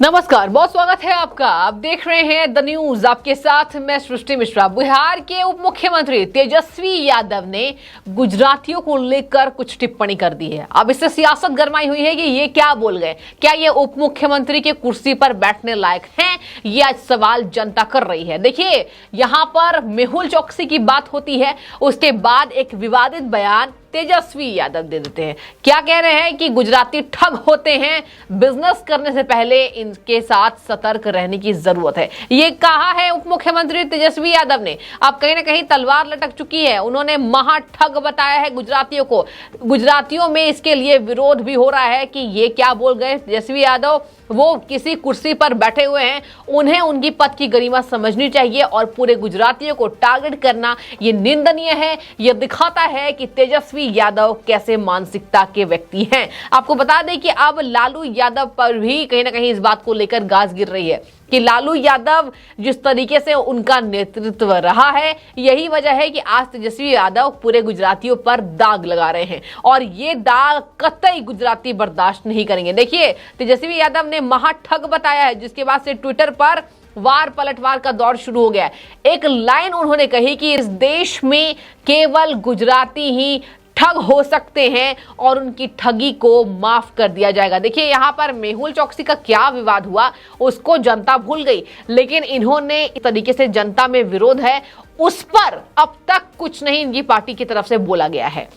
नमस्कार, बहुत स्वागत है आपका। आप देख रहे हैं द न्यूज, आपके साथ मैं सृष्टि मिश्रा। बिहार के उप मुख्यमंत्री तेजस्वी यादव ने गुजरातियों को लेकर कुछ टिप्पणी कर दी है। अब इससे सियासत गरमाई हुई है कि ये क्या बोल गए, क्या ये उप मुख्यमंत्री के कुर्सी पर बैठने लायक हैं, ये आज सवाल जनता कर रही है। देखिए, यहां पर मेहुल चौकसी की बात होती है, उसके बाद एक विवादित बयान तेजस्वी यादव दे देते हैं। क्या कह रहे हैं कि गुजराती ठग होते हैं, बिजनेस करने से पहले इनके साथ सतर्क रहने की जरूरत है। ये कहा है उप मुख्यमंत्री तेजस्वी यादव ने। अब कहीं ना कहीं तलवार लटक चुकी है। उन्होंने महा ठग बताया है गुजरातियों को। गुजरातियों में इसके लिए विरोध भी हो रहा है कि ये क्या बोल गए तेजस्वी यादव। वो किसी कुर्सी पर बैठे हुए हैं, उन्हें उनकी पद की गरिमा समझनी चाहिए और पूरे गुजरातियों को टारगेट करना ये निंदनीय है। यह दिखाता है कि तेजस्वी यादव कैसे मानसिकता के व्यक्ति हैं। आपको बता दें कि अब लालू यादव पर भी कहीं ना कहीं इस बात को लेकर गाज गिर रही है कि लालू यादव जिस तरीके से उनका नेतृत्व रहा है, यही वजह है कि आज तेजस्वी यादव पूरे गुजरातियों पर दाग लगा रहे हैं और ये दाग कतई गुजराती बर्दाश्त नहीं करेंगे। देखिए, तेजस्वी यादव ने महा ठग बताया है, जिसके बाद से ट्विटर पर वार पलटवार का दौर शुरू हो गया। एक लाइन उन्होंने कही कि इस देश में केवल गुजराती ही ठग हो सकते हैं और उनकी ठगी को माफ कर दिया जाएगा। देखिए, यहां पर मेहुल चौकसी का क्या विवाद हुआ उसको जनता भूल गई, लेकिन इन्होंने इस तरीके से जनता में विरोध है उस पर अब तक कुछ नहीं इनकी पार्टी की तरफ से बोला गया है।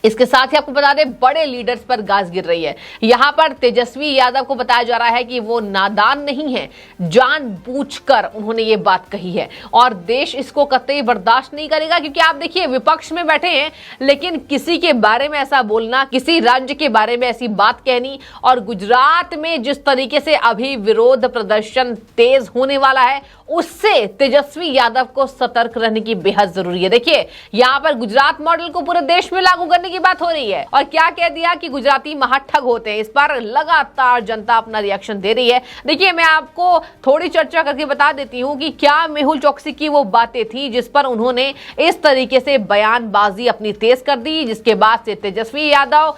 इसके साथ ही आपको बता दें, बड़े लीडर्स पर गाज गिर रही है। यहां पर तेजस्वी यादव को बताया जा रहा है कि वो नादान नहीं है, जानबूझकर उन्होंने ये बात कही है और देश इसको कतई बर्दाश्त नहीं करेगा। क्योंकि आप देखिए, विपक्ष में बैठे हैं, लेकिन किसी के बारे में ऐसा बोलना, किसी राज्य के बारे में ऐसी बात कहनी, और गुजरात में जिस तरीके से अभी विरोध प्रदर्शन तेज होने वाला है, उससे तेजस्वी यादव को सतर्क रहने की बेहद जरूरी है। देखिए, यहां पर गुजरात मॉडल को पूरे देश में लागू करने की बात हो रही है और क्या कह दिया कि गुजराती महाठग होते हैं। इस पर लगातार जनता अपना रिएक्शन दे रही है। देखिए, मैं आपको थोड़ी चर्चा करके बता देती हूं कि क्या मेहुल चौकसी की वो बातें थी जिस पर उन्होंने इस तरीके से बयानबाजी अपनी तेज कर दी, जिसके बाद से तेजस्वी यादव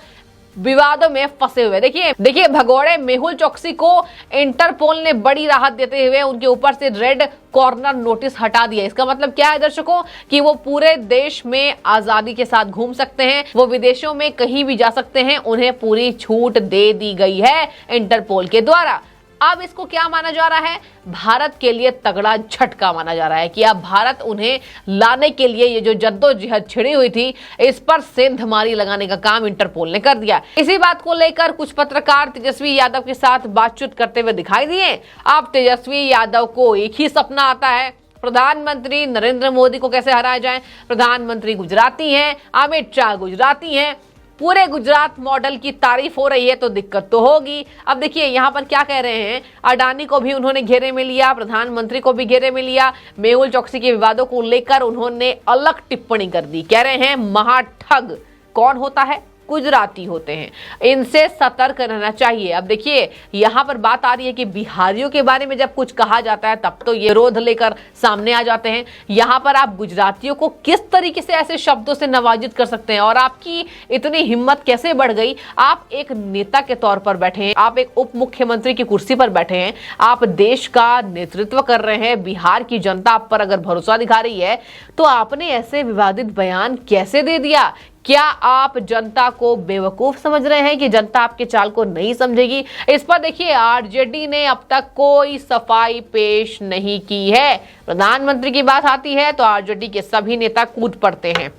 विवादों में फंसे हुए। देखिए भगोड़े मेहुल चौकसी को इंटरपोल ने बड़ी राहत देते हुए उनके ऊपर से रेड कॉर्नर नोटिस हटा दिया। इसका मतलब क्या है दर्शकों, कि वो पूरे देश में आजादी के साथ घूम सकते हैं, वो विदेशों में कहीं भी जा सकते हैं, उन्हें पूरी छूट दे दी गई है इंटरपोल के द्वारा। अब इसको क्या माना जा रहा है, भारत के लिए तगड़ा झटका माना जा रहा है कि अब भारत उन्हें लाने के लिए ये जो जद्दोजहद छिड़ी हुई थी, इस पर सेंधमारी लगाने का काम इंटरपोल ने कर दिया। इसी बात को लेकर कुछ पत्रकार तेजस्वी यादव के साथ बातचीत करते हुए दिखाई दिए। अब तेजस्वी यादव को एक ही सपना आता है, प्रधानमंत्री नरेंद्र मोदी को कैसे हराया जाए। प्रधानमंत्री गुजराती हैं, अमित शाह गुजराती हैं, पूरे गुजरात मॉडल की तारीफ हो रही है, तो दिक्कत तो होगी। अब देखिए, यहाँ पर क्या कह रहे हैं, अडानी को भी उन्होंने घेरे में लिया, प्रधानमंत्री को भी घेरे में लिया। मेहुल चौकसी के विवादों को लेकर उन्होंने अलग टिप्पणी कर दी। कह रहे हैं महाठग कौन होता है, गुजराती होते हैं, इनसे सतर्क रहना चाहिए। अब देखिए, यहां पर बात आ रही है कि बिहारियों के बारे में जब कुछ कहा जाता है तब तो ये विरोध लेकर सामने आ जाते हैं। यहां पर आप गुजरातियों को किस तरीके से ऐसे शब्दों से नवाजित कर सकते हैं और आपकी इतनी हिम्मत कैसे बढ़ गई। आप एक नेता के तौर पर बैठे हैं, आप एक उप मुख्यमंत्री की कुर्सी पर बैठे हैं, आप देश का नेतृत्व कर रहे हैं, बिहार की जनता आप पर अगर भरोसा दिखा रही है, तो आपने ऐसे विवादित बयान कैसे दे दिया। क्या आप जनता को बेवकूफ समझ रहे हैं कि जनता आपके चाल को नहीं समझेगी। इस पर देखिए, आरजेडी ने अब तक कोई सफाई पेश नहीं की है। प्रधानमंत्री की बात आती है तो आरजेडी के सभी नेता कूद पड़ते हैं,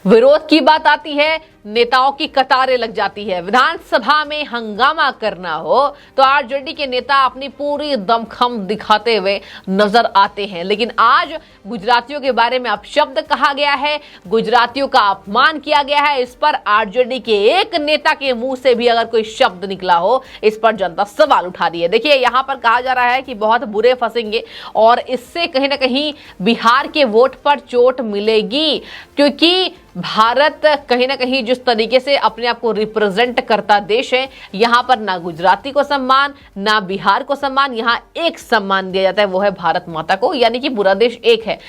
विरोध की बात आती है नेताओं की कतारें लग जाती है, विधानसभा में हंगामा करना हो तो आरजेडी के नेता अपनी पूरी दमखम दिखाते हुए नजर आते हैं। लेकिन आज गुजरातियों के बारे में अपशब्द कहा गया है, गुजरातियों का अपमान किया गया है। इस पर आरजेडी के एक नेता के मुंह से भी अगर कोई शब्द निकला हो, इस पर जनता सवाल उठा रही है। देखिए, यहां पर कहा जा रहा है कि बहुत बुरे फंसेंगे और इससे कहीं ना कहीं बिहार के वोट पर चोट मिलेगी, क्योंकि भारत कहीं ना कहीं जिस तरीके से अपने आप को रिप्रेजेंट करता देश है, यहां पर ना गुजराती को सम्मान, ना बिहार को सम्मान, यहां एक सम्मान दिया जाता है, वो है भारत माता को, यानी कि पूरा देश एक है।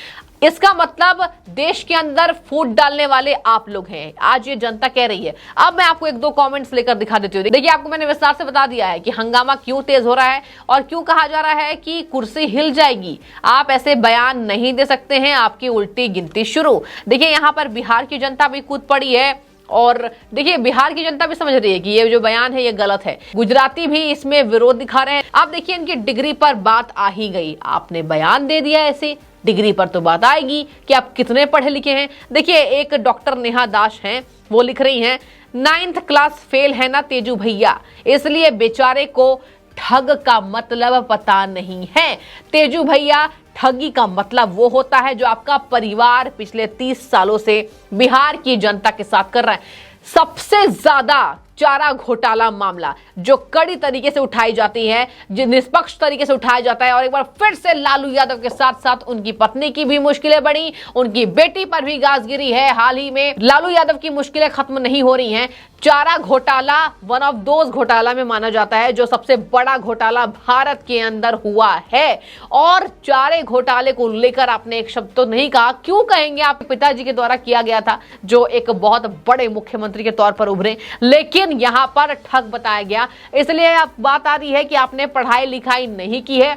इसका मतलब देश के अंदर फूट डालने वाले आप लोग हैं, आज ये जनता कह रही है। अब मैं आपको एक दो कमेंट्स लेकर दिखा देती हूँ। देखिए, आपको मैंने विस्तार से बता दिया है कि हंगामा क्यों तेज हो रहा है और क्यों कहा जा रहा है कि कुर्सी हिल जाएगी। आप ऐसे बयान नहीं दे सकते हैं, आपकी उल्टी गिनती शुरू। देखिए, यहाँ पर बिहार की जनता भी कूद पड़ी है और देखिए बिहार की जनता भी समझ रही है कि ये जो बयान है ये गलत है। गुजराती भी इसमें विरोध दिखा रहे हैं। आप देखिए, इनकी डिग्री पर बात आ ही गई। आपने बयान दे दिया ऐसे, डिग्री पर तो बात आएगी कि आप कितने पढ़े लिखे हैं। देखिए, एक डॉक्टर नेहा दास हैं, वो लिख रही हैं 9th क्लास फेल है ना तेजू भैया, इसलिए बेचारे को ठग का मतलब पता नहीं है। तेजू भैया, ठगी का मतलब वो होता है जो आपका परिवार पिछले 30 सालों से बिहार की जनता के साथ कर रहा है। सबसे ज्यादा चारा घोटाला मामला जो कड़ी तरीके से उठाई जाती है, जो निष्पक्ष तरीके से उठाया जाता है, और एक बार फिर से लालू यादव के साथ साथ उनकी पत्नी की भी मुश्किलें बढ़ी, उनकी बेटी पर भी गाज गिरी है। हाल ही में लालू यादव की मुश्किलें खत्म नहीं हो रही हैं। चारा घोटाला वन ऑफ दोज घोटाला में माना जाता है जो सबसे बड़ा घोटाला भारत के अंदर हुआ है। और चारे घोटाले को लेकर आपने एक शब्द तो नहीं कहा, क्यों कहेंगे, आप पिताजी के द्वारा किया गया था जो एक बहुत बड़े मुख्यमंत्री के तौर पर उभरे, लेकिन यहां पर ठग बताया गया। इसलिए आप बात आ रही है कि आपने पढ़ाई लिखाई नहीं की है,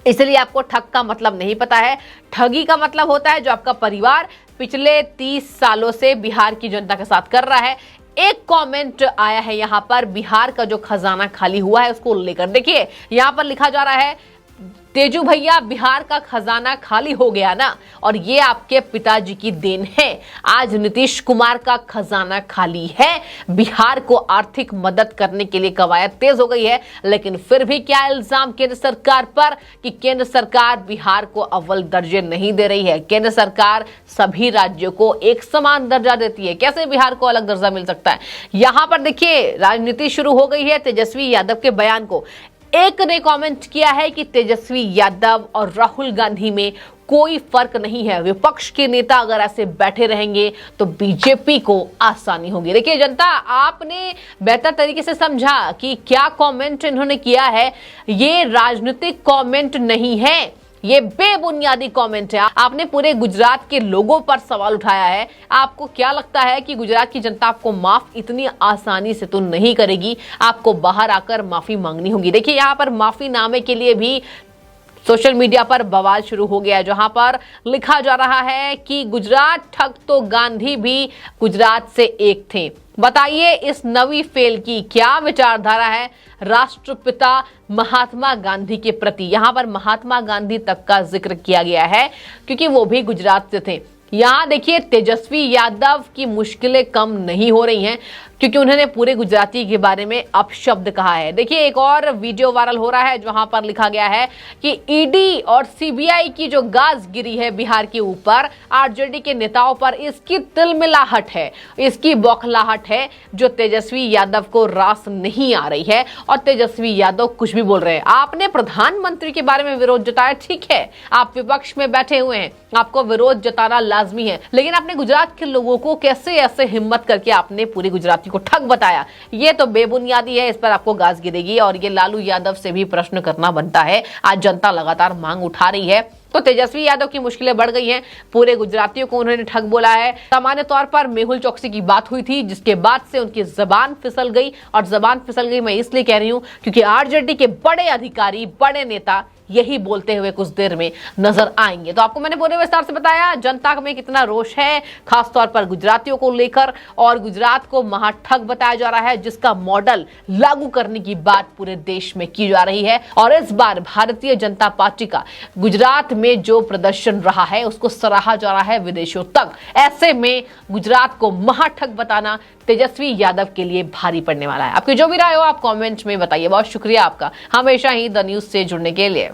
इसलिए आपको ठग का मतलब नहीं पता है। ठगी का मतलब होता है जो आपका परिवार पिछले 30 सालों से बिहार की जनता के साथ कर रहा है। एक कमेंट आया है यहां पर, बिहार का जो खजाना खाली हुआ है उसको लेकर। देखिए, यहां पर लिखा जा रहा है तेजू भैया, बिहार का खजाना खाली हो गया ना, और ये आपके पिताजी की देन है। आज नीतीश कुमार का खजाना खाली है। बिहार को आर्थिक मदद करने के लिए कवायद तेज हो गई है, लेकिन फिर भी क्या इल्जाम केंद्र सरकार पर कि केंद्र सरकार बिहार को अव्वल दर्जे नहीं दे रही है। केंद्र सरकार सभी राज्यों को एक समान दर्जा देती है, कैसे बिहार को अलग दर्जा मिल सकता है। यहां पर देखिए, राजनीति शुरू हो गई है तेजस्वी यादव के बयान को। एक ने कमेंट किया है कि तेजस्वी यादव और राहुल गांधी में कोई फर्क नहीं है, विपक्ष के नेता अगर ऐसे बैठे रहेंगे तो बीजेपी को आसानी होगी। देखिए जनता, आपने बेहतर तरीके से समझा कि क्या कमेंट इन्होंने किया है। ये राजनीतिक कमेंट नहीं है, ये बेबुनियादी कमेंट है। आपने पूरे गुजरात के लोगों पर सवाल उठाया है। आपको क्या लगता है कि गुजरात की जनता आपको माफ इतनी आसानी से तो नहीं करेगी, आपको बाहर आकर माफी मांगनी होगी। देखिए, यहाँ पर माफीनामे के लिए भी सोशल मीडिया पर बवाल शुरू हो गया है, जहां पर लिखा जा रहा है कि गुजरात ठग तो गांधी भी गुजरात से एक थे। बताइए, इस नवी फेल की क्या विचारधारा है राष्ट्रपिता महात्मा गांधी के प्रति। यहां पर महात्मा गांधी तक का जिक्र किया गया है क्योंकि वो भी गुजरात से थे। यहां देखिए, तेजस्वी यादव की मुश्किलें कम नहीं हो रही हैं क्योंकि उन्होंने पूरे गुजराती के बारे में अपशब्द कहा है। देखिए, एक और वीडियो वायरल हो रहा है जहां पर लिखा गया है कि ईडी और सीबीआई की जो गाज गिरी है बिहार के ऊपर, आरजेडी के नेताओं पर, इसकी तिलमिलाहट है, इसकी बौखलाहट है जो तेजस्वी यादव को रास नहीं आ रही है। और तेजस्वी यादव कुछ भी बोल रहे हैं। आपने प्रधानमंत्री के बारे में विरोध जताया, ठीक है, आप विपक्ष में बैठे हुए हैं, आपको विरोध जताना लाजमी है, लेकिन आपने गुजरात के लोगों को कैसे ऐसे हिम्मत करके आपने पूरी गुजराती को ठग बताया, ये तो बेबुनियादी है। इस पर आपको गाज गिरेगी और ये लालू यादव से भी प्रश्न करना बनता है। आज जनता लगातार मांग उठा रही है, तो तेजस्वी यादव की मुश्किलें बढ़ गई हैं। पूरे गुजरातियों को उन्होंने ठग बोला है। सामान्य तौर पर मेहुल चौकसी की बात हुई थी, जिसके बाद से उनकी जबान फिसल गई। और जबान फिसल गई मैं इसलिए कह रही हूं क्योंकि आरजेडी के बड़े अधिकारी, बड़े नेता यही बोलते हुए कुछ देर में नजर आएंगे। तो आपको मैंने पूरे विस्तार से बताया जनता में कितना रोष है, खासतौर पर गुजरातियों को लेकर, और गुजरात को महाठग बताया जा रहा है जिसका मॉडल लागू करने की बात पूरे देश में की जा रही है। और इस बार भारतीय जनता पार्टी का गुजरात में जो प्रदर्शन रहा है उसको सराहा जा रहा है विदेशों तक। ऐसे में गुजरात को महाठग बताना तेजस्वी यादव के लिए भारी पड़ने वाला है। आपकी जो भी राय हो आप कमेंट में बताइए। बहुत शुक्रिया आपका हमेशा ही द न्यूज से जुड़ने के लिए।